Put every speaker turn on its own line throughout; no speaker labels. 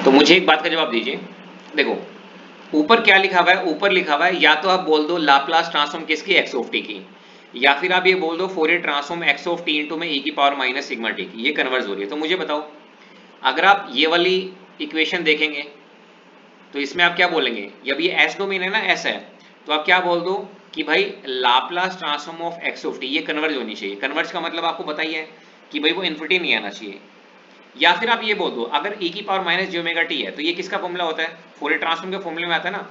तो मुझे एक बात का जवाब दीजिए। देखो ऊपर क्या लिखा हुआ है, ऊपर लिखा हुआ है या तो आप बोल दो लाप्लास ट्रांसफॉर्म किसकी, एक्स ऑफ टी की, या फिर आप ये बोल दो Fourier transform x of t into में ई की पावर माइनस सिग्मा टी की, ये कन्वर्ज हो रही है। तो मुझे बताओ अगर आप ये वाली इक्वेशन देखेंगे तो इसमें आप क्या बोलेंगे, जब ये एस डोमेन है ना, एस है, तो आप क्या बोल दो कि भाई Laplace transform of x of T, ये कन्वर्ज होनी चाहिए। कन्वर्ज का मतलब आपको बताइए कि भाई वो इन्फिनिटी नहीं आना चाहिए। या फिर आप ये बोल दो अगर e की पावर माइनस जे ओमेगा टी है तो ये किसका फॉर्मूला होता है, फोरियर ट्रांसफॉर्म के फॉर्मूले में आता है ना।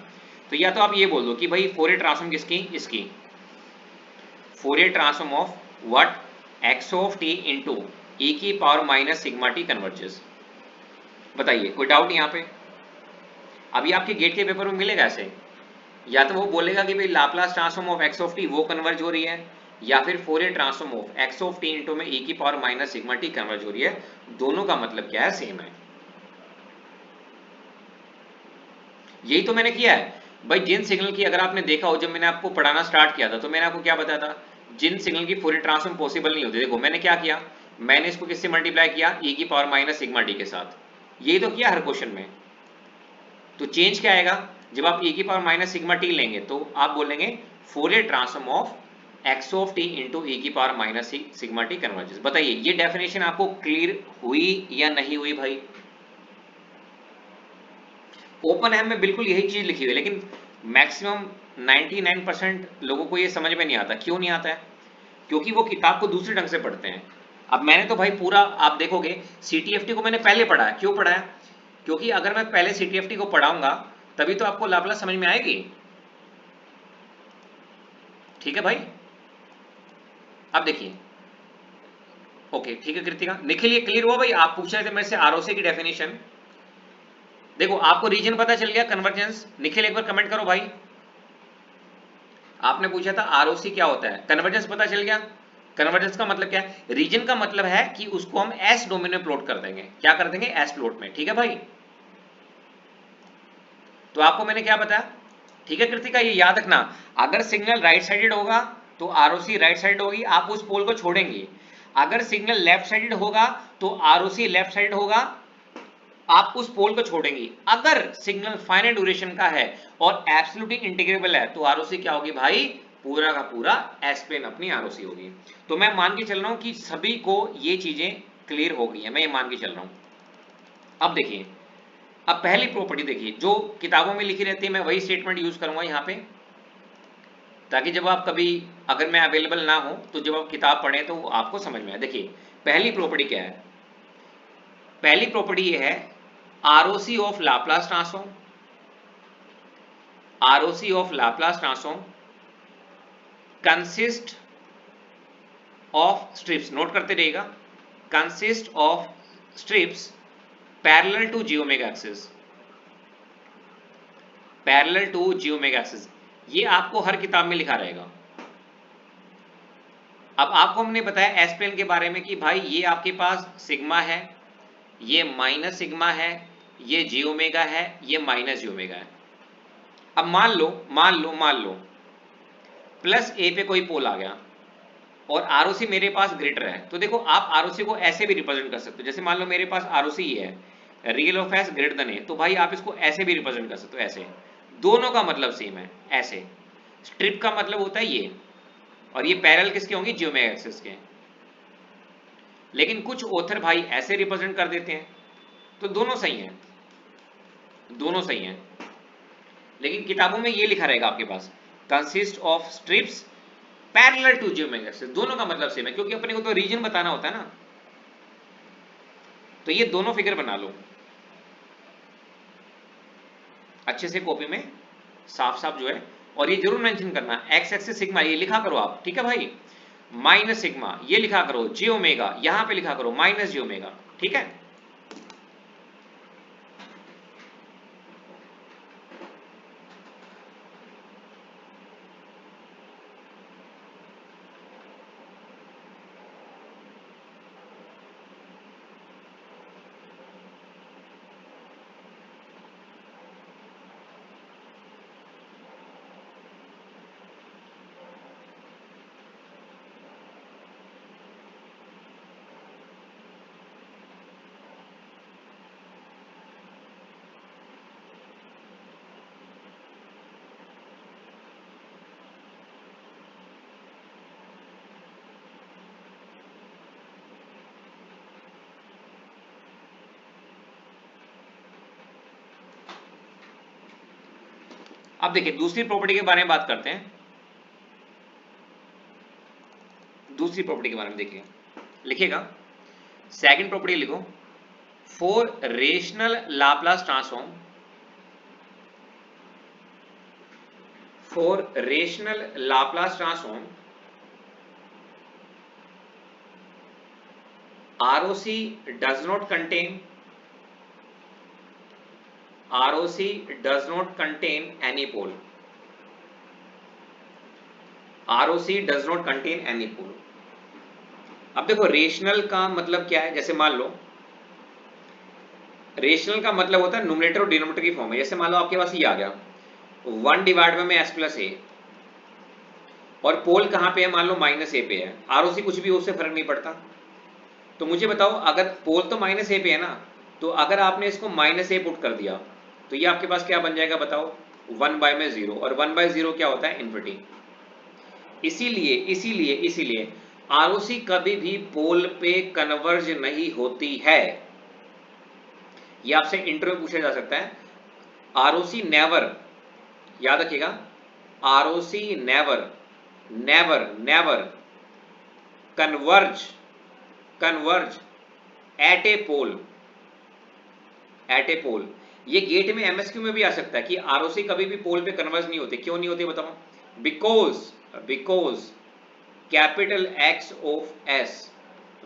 तो या तो आप ये बोल दो कि भाई फोरियर ट्रांसफॉर्म किसकी, इसकी Fourier transform of what, x of t into e की power minus sigma t converges. बताइए कोई डाउट यहाँ पे। अभी आपके गेट के पेपर में मिलेगा ऐसे, या तो वो बोलेगा कि भाई Laplace transform of x of T वो कन्वर्ज हो रही है, या फिर Fourier transform of x of t into में ई की power minus sigma T converge हो रही है। दोनों का मतलब क्या है, सेम है। यही तो मैंने किया है भाई। जिन सिग्नल की अगर आपने देखा हो, जब मैंने आपको पढ़ाना स्टार्ट किया था तो मैंने आपको क्या बताया था, जिन सिग्नल की फोरियर ट्रांसफॉर्म पॉसिबल नहीं होती, देखो मैंने क्या किया, मैंने इसको किससे मल्टीप्लाई किया, e की पावर माइनस सिग्मा टी के साथ। यही तो किया हर क्वेश्चन में। तो चेंज क्या आएगा, जब आप e की पावर माइनस सिग्मा टी लेंगे तो आप बोलेंगे Fourier transform of x of t into e की power minus sigma t converges. बताइए ये डेफिनेशन आपको क्लियर हुई या नहीं हुई भाई। ओपन एम में बिल्कुल यही चीज लिखी हुई है, लेकिन मैक्सिमम 99% लोगों को ये समझ में नहीं आता। क्यों नहीं आता है, क्योंकि वो किताब को दूसरे ढंग से पढ़ते हैं। अब मैंने तो भाई पूरा, आप देखोगे सीटीएफटी को मैंने पहले पढ़ा है। क्यों पढ़ा है, क्योंकि अगर मैं पहले सीटीएफटी को पढ़ाऊंगा तभी तो आपको लाप्लास समझ में आएगी। ठीक है भाई। अब देखिए, ओके ठीक है कृतिका, निखिल ये क्लियर हुआ भाई। आप पूछ रहे थे मेरे से आरओसी की डेफिनेशन। देखो आपको रीजन पता चल गया, कन्वर्जेंस। निखिल एक बार कमेंट करो भाई। आपने पूछा था आरओसी क्या होता है, कन्वर्जेंस पता चल गया। कन्वर्जेंस का मतलब क्या है, रीजन का मतलब है कि उसको हम एस डोमेन में प्लॉट कर देंगे। क्या कर देंगे, एस प्लॉट में। ठीक है भाई। तो आपको मैंने क्या बताया, ठीक है कृतिका, ये याद रखना। अगर सिग्नल राइट साइडेड होगा तो आरओसी राइट साइड होगी, आप उस पोल को छोड़ेंगे। अगर सिग्नल लेफ्ट साइडेड होगा तो आरओसी लेफ्ट साइड होगा, आप उस पोल को छोड़ेंगे। अगर सिग्नल फाइनाइट ड्यूरेशन का है और एब्सोल्युटली इंटीग्रेबल है तो आरओसी क्या होगी भाई, पूरा का पूरा एस प्लेन अपनी आरओसी होगी। तो मैं मान के चल रहा हूं कि सभी को ये चीजें क्लियर हो गई है, मैं ये मान के चल रहा हूं। अब देखिए, अब पहली प्रॉपर्टी देखिए, जो किताबों में लिखी रहती है मैं वही स्टेटमेंट यूज करूंगा यहां पे, ताकि जब आप कभी, अगर मैं अवेलेबल ना हो तो जब आप किताब पढ़ें तो आपको समझ में आए। देखिए पहली प्रॉपर्टी क्या है, पहली प्रॉपर्टी ये है, ROC of Laplace transform, ROC of Laplace transform consist of strips, note करते रहेगा, consist of strips parallel to j omega axis, parallel to j omega axis. ये आपको हर किताब में लिखा रहेगा। अब आपको हमने बताया एस प्लेन के बारे में कि भाई ये आपके पास सिग्मा है, ये माइनस सिग्मा है, ये जी ओमेगा है, ये माइनस जी ओमेगा है। अब मान लो प्लस ए पे कोई पोल आ गया और आरओसी मेरे पास ग्रेटर है, तो देखो आप आरओसी को ऐसे भी रिप्रेजेंट कर सकते हो। जैसे मान लो मेरे पास आरओसी ये है, real of s greater than a, तो भाई आप इसको ऐसे भी रिप्रेजेंट कर सकते हो, ऐसे। दोनों का मतलब सेम है, ऐसे। स्ट्रिप का मतलब होता है ये, और ये पैरेलल किसके होंगे, जी ओमेगा एक्सिस के। लेकिन कुछ ऑथर भाई ऐसे रिप्रेजेंट कर देते हैं, तो दोनों सही हैं, दोनों सही हैं। लेकिन किताबों में ये लिखा रहेगा आपके पास, consist of strips parallel to j omega axis. दोनों का मतलब सेम है, क्योंकि अपने को तो रीजन बताना होता है ना। तो ये दोनों फिगर बना लो अच्छे से कॉपी में, साफ साफ जो है। और ये जरूर मेंशन करना, एक्स एक्सिस सिग्मा ये लिखा करो आप, ठीक है भाई। माइनस सिग्मा ये लिखा करो, जे ओमेगा यहां पे लिखा करो माइनस जे ओमेगा, ठीक है। अब देखिए दूसरी प्रॉपर्टी के बारे में बात करते हैं। दूसरी प्रॉपर्टी के बारे में देखिए, लिखिएगा सेकंड प्रॉपर्टी लिखो, for rational Laplace transform, for rational Laplace transform ROC does not contain any pole. ROC does not contain any pole. अब देखो रेशनल का मतलब क्या है, जैसे मान लो रेशनल का मतलब होता है न्यूमरेटर और डिनोमिनेटर की फॉर्म है। जैसे मान लो आपके पास ये आ गया 1 डिवाइड में s प्लस ए, और पोल कहां पे है, मान लो माइनस ए पे है। ROC कुछ भी उससे फर्क नहीं पड़ता। तो मुझे बताओ, अगर पोल तो माइनस ए पे है ना, तो अगर आपने इसको माइनस ए पुट कर दिया तो ये आपके पास क्या बन जाएगा बताओ, 1/0, और 1/0 क्या होता है, इन्फिनिटी। इसीलिए इसीलिए इसीलिए ROC कभी भी पोल पे कन्वर्ज नहीं होती है। ये आपसे इंटरव्यू पूछा जा सकता है। ROC नेवर, याद रखिएगा, ROC never never never converge at a pole, at a pole. ये गेट में MSQ में भी आ सकता है कि ROC कभी भी पोल पे कन्वर्ज नहीं होते। क्यों नहीं होते बताओ, because capital X of S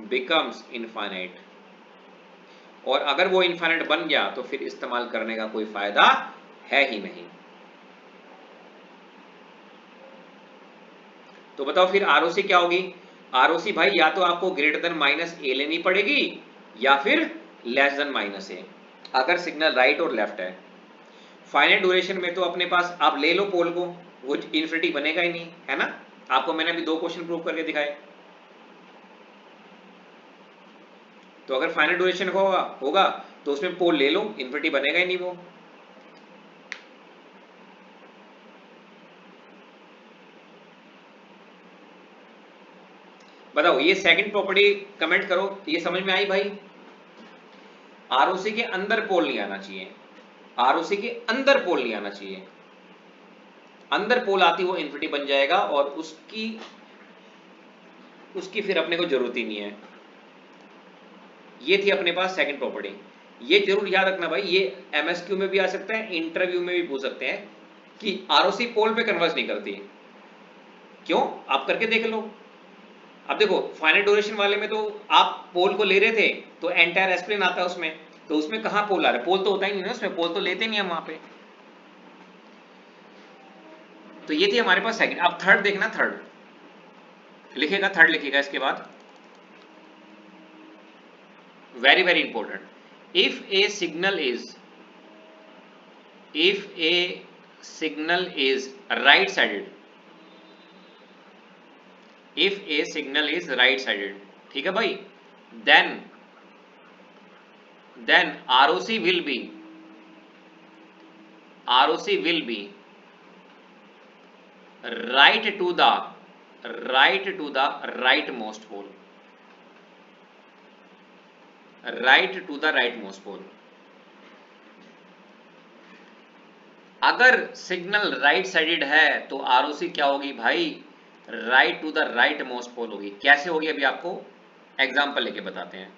becomes infinite, और अगर वो इनफाइनाइट बन गया तो फिर इस्तेमाल करने का कोई फायदा है ही नहीं। तो बताओ फिर ROC क्या होगी, ROC भाई या तो आपको ग्रेटर देन माइनस ए लेनी पड़ेगी या फिर लेस देन माइनस ए, अगर सिग्नल राइट और लेफ्ट है। फाइनाइट ड्यूरेशन में तो अपने पास आप ले लो पोल को, वो इन्फिनिटी बनेगा ही नहीं, है ना। आपको मैंने अभी 2 क्वेश्चन प्रूव करके दिखाए। तो अगर फाइनाइट ड्यूरेशन होगा तो उसमें पोल ले लो, इन्फिनिटी बनेगा ही नहीं वो। बताओ ये सेकंड प्रॉपर्टी कमेंट करो, ये समझ में आई भाई। ROC के अंदर पोल नहीं आना चाहिए, ROC के अंदर पोल नहीं आना चाहिए। अंदर पोल आती वो इन्फिनिटी बन जाएगा, और उसकी फिर अपने को जरूरत ही नहीं है। ये थी अपने पास सेकंड प्रॉपर्टी। ये जरूर याद रखना भाई, ये MSQ में भी आ सकता है, इंटरव्यू में भी पूछ सकते हैं कि ROC पोल पे कन्वर्ज नहीं करती। क्यों, आप करके देख लो। अब देखो फाइनाइट ड्यूरेशन वाले में तो आप पोल को ले रहे थे तो एंटायर एस्प्लेन आता है उसमें, तो उसमें कहां पोल आ रहा है, पोल तो होता ही नहीं ना उसमें, पोल तो लेते नहीं हम वहां पे। तो ये थी हमारे पास सेकंड। अब थर्ड देखना, थर्ड लिखेगा, थर्ड लिखेगा इसके बाद, very very important. If A signal is right sided, if a signal is right sided, ठीक है भाई, then ROC will be right to the rightmost pole, right to the rightmost pole। अगर signal right sided है तो ROC क्या होगी भाई, right to the right most pole होगी। कैसे होगी अभी आपको एग्जांपल लेके बताते हैं,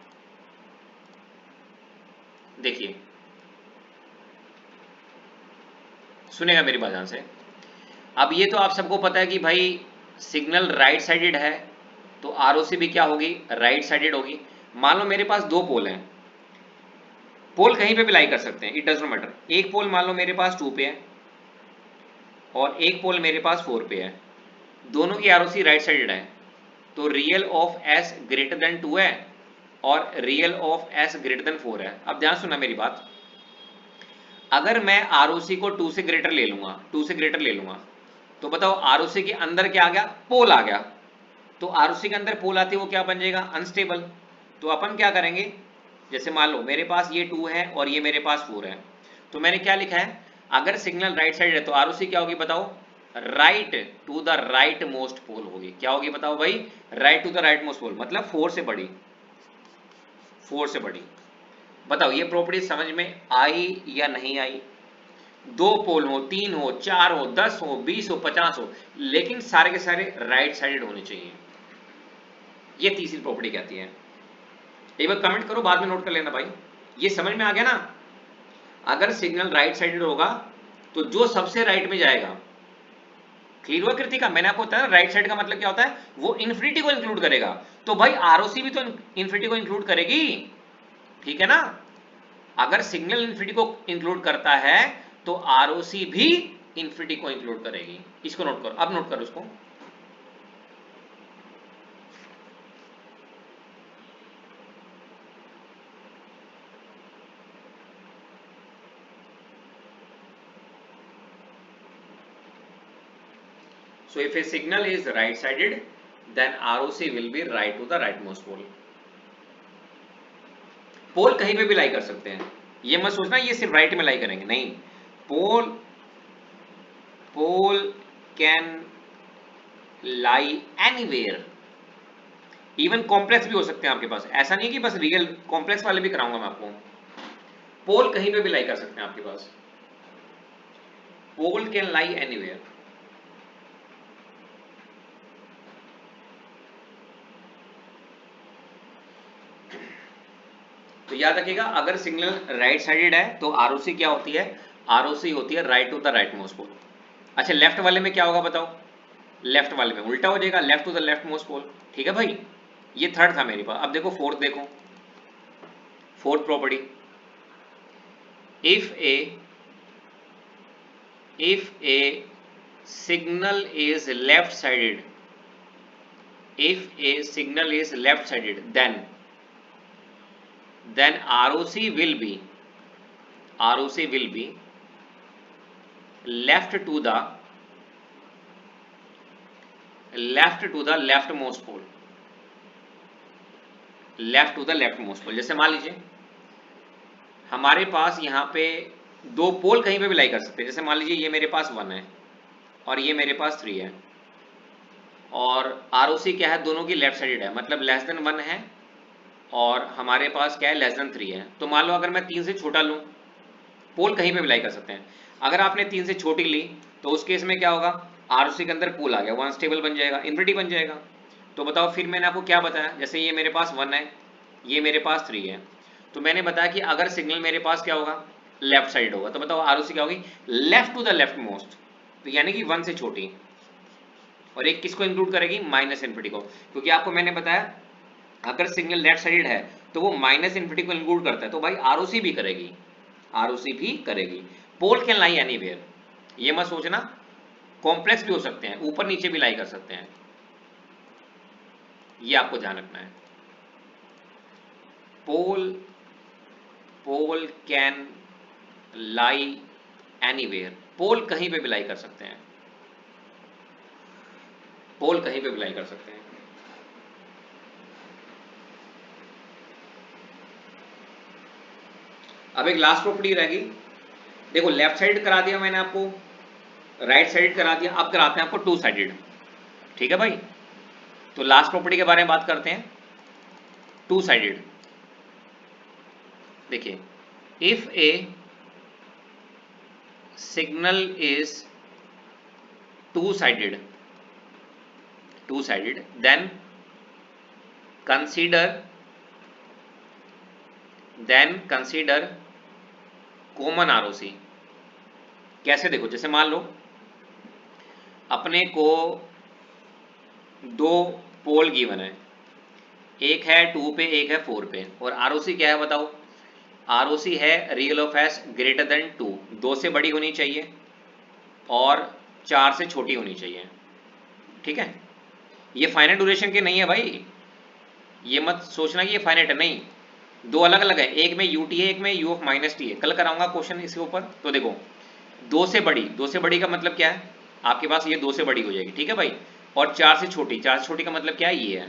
देखिए सुनेगा मेरी बात ध्यान से। अब ये तो आप सबको पता है कि भाई सिग्नल राइट साइडेड है तो ROC भी क्या होगी, राइट साइडेड होगी। मान लो मेरे पास 2 पोल हैं, पोल कहीं पे भी लाई कर सकते हैं, इट डज नॉट मैटर। एक पोल मान लो मेरे पास 2 पे है और एक पोल मेरे पास 4 पे है, दोनों की ROC राइट साइडेड है, तो real of S greater than 2 है और real of S greater than 4 है। अब ध्यान सुनना मेरी बात, अगर मैं ROC को 2 से ग्रेटर ले लूंगा, 2 से ग्रेटर ले लूंगा, तो बताओ ROC के अंदर क्या आ गया, पोल आ गया। तो ROC के अंदर पोल आते वो क्या बन जाएगा, अनस्टेबल। तो अपन क्या करेंगे, जैसे मान लो मेरे पास ये 2 है और ये मेरे पास 4 है, तो मैंने क्या लिखा है, अगर सिग्नल राइट साइड है तो ROC क्या होगी बताओ, right to the right most pole होगी। क्या होगी बताओ भाई, right to the right most pole, मतलब 4 से बड़ी, 4 से बड़ी। बताओ ये प्रॉपर्टी समझ में आई या नहीं आई। दो पोल हो, 3 हो, 4 हो, 10 हो, 20 हो, 50 हो, लेकिन सारे के सारे राइट साइडेड होने चाहिए। ये तीसरी प्रॉपर्टी कहती है। एक बार कमेंट करो, बाद में नोट कर लेना भाई। ये समझ में आ गया ना? अगर सिग्नल राइट साइडेड होगा तो जो सबसे राइट में जाएगा, क्लियर हुआ कृतिका? मैंने आपको बताया राइट साइड का मतलब क्या होता है, वो इन्फिनिटी को इंक्लूड करेगा। तो भाई आरओसी भी तो इन्फिनिटी को इंक्लूड करेगी, ठीक है ना? अगर सिग्नल इन्फिनिटी को इंक्लूड करता है तो आरओसी भी इन्फिनिटी को इंक्लूड करेगी। इसको नोट करो, अब नोट करो इसको। So if a signal is right sided, then ROC will be right to the rightmost pole. पोल कहीं पे भी लाई कर सकते हैं, ये मत सोचना ये सिर्फ राइट में लाई करेंगे, नहीं। Pole pole can lie anywhere, even complex भी हो सकते हैं आपके पास, ऐसा नहीं कि बस रियल, कॉम्प्लेक्स वाले भी कराऊंगा मैं आपको। पोल कहीं पे भी लाई कर सकते हैं आपके पास, पोल कैन लाई एनीवेयर। तो याद रखिएगा, अगर सिग्नल राइट साइडेड है तो आरओसी क्या होती है, आरओसी होती है right to the right most pole. अच्छा लेफ्ट वाले में क्या होगा बताओ, लेफ्ट वाले में उल्टा हो जाएगा, left to the left most pole, ठीक है भाई? ये थर्ड था मेरे पास। अब देखो फोर्थ, देखो fourth property, if A signal is left sided, if a signal is left sided, then ROC will be left to the leftmost pole, left to the left most pole. जैसे मान लीजिए हमारे पास यहाँ पे दो पोल कहीं पे भी लाई कर सकते हैं, जैसे मान लीजिए ये मेरे पास 1 है और ये मेरे पास 3 है, और आरओसी क्या है, दोनों की लेफ्ट साइडेड है, मतलब लेस देन 1 है और हमारे पास क्या है, लेस देन 3 है। तो मान लो अगर मैं 3 से छोटा लूँ, पोल कहीं पे भी लाई कर सकते हैं। अगर आपने 3 से छोटी ली तो उस केस में क्या होगा, आरओसी के अंदर पोल आ गया, वन स्टेबल बन जाएगा, इन्फिनिटी बन जाएगा। तो बताओ फिर मैंने आपको क्या बताया, जैसे ये मेरे पास 1 है, ये मेरे पास 3 है, तो मैंने बताया कि अगर सिग्नल मेरे पास क्या होगा, लेफ्ट साइड होगा, तो बताओ आरओसी क्या होगी, left to the left most, तो यानी कि 1 से छोटी। और एक किसको इंक्लूड करेगी, माइनस इन्फिनिटी को, क्योंकि आपको मैंने बताया अगर सिग्नल लेफ्ट साइडेड है तो वो माइनस इन्फिनिटी को इंक्लूड करता है, तो भाई आरओसी भी करेगी, आरओसी भी करेगी। पोल कैन लाई एनीवेयर, ये मत सोचना, कॉम्प्लेक्स भी हो सकते हैं, ऊपर नीचे भी लाई कर सकते हैं, ये आपको ध्यान रखना है। पोल कैन लाई एनीवेयर, पोल कहीं पे भी लाई कर सकते हैं, पोल कहीं पे भी लाई कर सकते हैं। अब एक लास्ट प्रॉपर्टी रहेगी, देखो लेफ्ट साइड करा दिया मैंने आपको, राइट साइड करा दिया, अब कराते हैं आपको टू साइडेड, ठीक है भाई? तो लास्ट प्रॉपर्टी के बारे में बात करते हैं, टू साइडेड। देखिए, if A signal is two sided then consider common ROC. कैसे, देखो जैसे मान लो अपने को दो पोल गिवन है, एक है 2 पे एक है 4 पे, और आरओसी क्या है बताओ, आरओसी है real of s greater then 2, 2 से बड़ी होनी चाहिए और 4 से छोटी होनी चाहिए, ठीक है? ये फाइनाइट ड्यूरेशन के नहीं है भाई, ये मत सोचना कि ये फाइनाइट है, नहीं, दो अलग अलग है, एक में यूटी है, एक में यू ऑफ माइनस टी है। कल कराऊंगा क्वेश्चन इसके ऊपर। तो देखो दो से बड़ी का मतलब क्या है, आपके पास ये 2 से बड़ी हो जाएगी, ठीक है भाई? और 4 से छोटी का मतलब क्या है, ये है।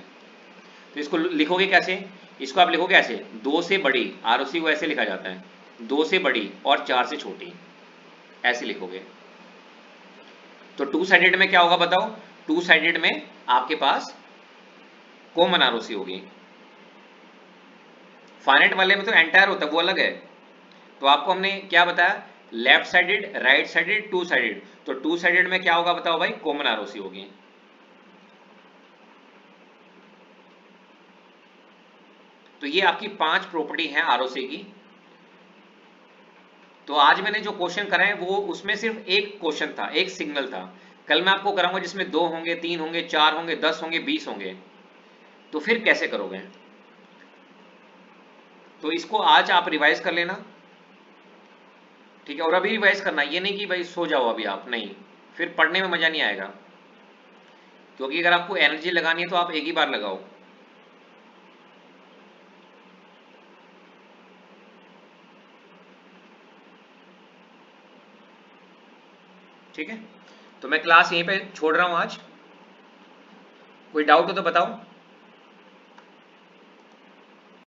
तो इसको लिखोगे कैसे, इसको आप लिखोगे ऐसे, 2 से बड़ी, आरओसी को ऐसे लिखा जाता है, 2 से बड़ी और 4 से छोटी, ऐसे लिखोगे। तो टू साइडेड में क्या होगा बताओ, टू साइडेड में आपके पास कॉमन आरओसी होगी, फाइनाइट वाले में तो एंटायर होता है, वो अलग है। तो आपको हमने क्या बताया, left sided, right sided, two sided. तो टू साइडेड में क्या होगा बताओ भाई, कॉमन आरओसी होगी। तो ये आपकी 5 प्रॉपर्टी है आरओसी की। तो आज मैंने जो क्वेश्चन कराए वो उसमें सिर्फ एक क्वेश्चन था, एक सिग्नल था। कल मैं आपको कराऊंगा जिसमें 2 होंगे, 3 होंगे, 4 होंगे, 10 होंगे, 20 होंगे। तो फिर कैसे करोगे? तो इसको आज आप रिवाइज कर लेना, ठीक है? और अभी रिवाइज करना, ये नहीं कि भाई सो जाओ अभी आप, नहीं, फिर पढ़ने में मजा नहीं आएगा। क्योंकि अगर आपको एनर्जी लगानी है तो आप एक ही बार लगाओ। ठीक है, तो मैं क्लास यहीं पे छोड़ रहा हूं आज। कोई डाउट हो तो बताओ।